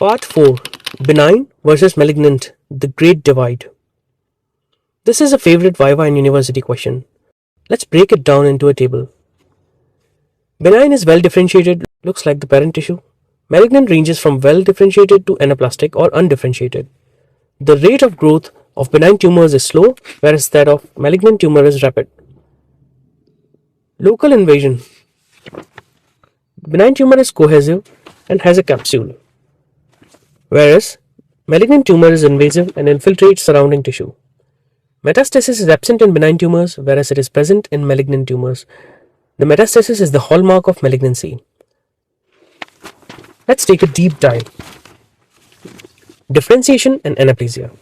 Part 4. Benign versus Malignant, the Great Divide. This is a favorite Viva and University question. Let's break it down into a table. Benign is well differentiated, looks like the parent tissue. Malignant ranges from well differentiated to anaplastic or undifferentiated. The rate of growth of benign tumors is slow, whereas that of malignant tumor is rapid. Local invasion. Benign tumor is cohesive and has a capsule, whereas malignant tumor is invasive and infiltrates surrounding tissue. Metastasis is absent in benign tumors, whereas it is present in malignant tumors. The metastasis is the hallmark of malignancy. Let's take a deep dive. Differentiation and anaplasia.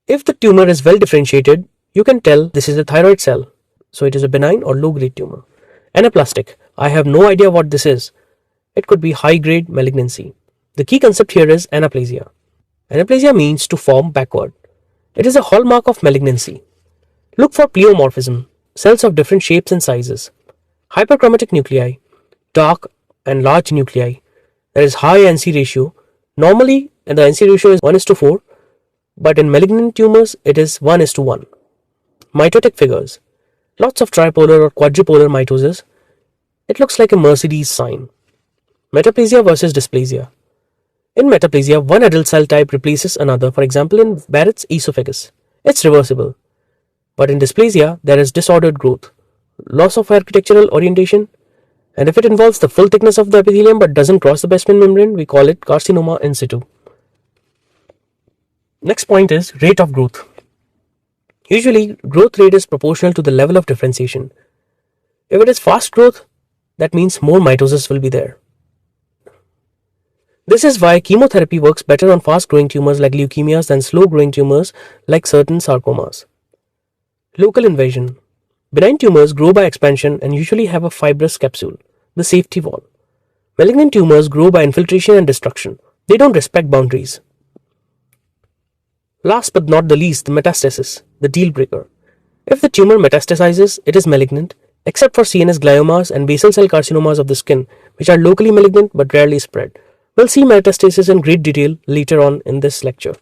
If the tumor is well differentiated, you can tell this is a thyroid cell, so it is a benign or low-grade tumor. Anaplastic, I have no idea what this is. It could be high-grade malignancy. The key concept here is anaplasia. Anaplasia means to form backward. It is a hallmark of malignancy. Look for pleomorphism, cells of different shapes and sizes. Hyperchromatic nuclei, dark and large nuclei. There is high NC ratio. Normally, the NC ratio is 1:4, but in malignant tumors, it is 1:1. Mitotic figures. Lots of tripolar or quadrupolar mitosis. It looks like a Mercedes sign. Metaplasia versus dysplasia. In metaplasia, one adult cell type replaces another, for example in Barrett's esophagus. It's reversible. But in dysplasia, there is disordered growth, loss of architectural orientation, and if it involves the full thickness of the epithelium but doesn't cross the basement membrane, we call it carcinoma in situ. Next point is rate of growth. Usually, growth rate is proportional to the level of differentiation. If it is fast growth, that means more mitosis will be there. This is why chemotherapy works better on fast-growing tumors like leukemias than slow-growing tumors like certain sarcomas. Local invasion. Benign tumors grow by expansion and usually have a fibrous capsule, the safety wall. Malignant tumors grow by infiltration and destruction. They don't respect boundaries. Last but not the least, the metastasis, the deal breaker. If the tumor metastasizes, it is malignant, except for CNS gliomas and basal cell carcinomas of the skin, which are locally malignant but rarely spread. We'll see metastasis in great detail later on in this lecture.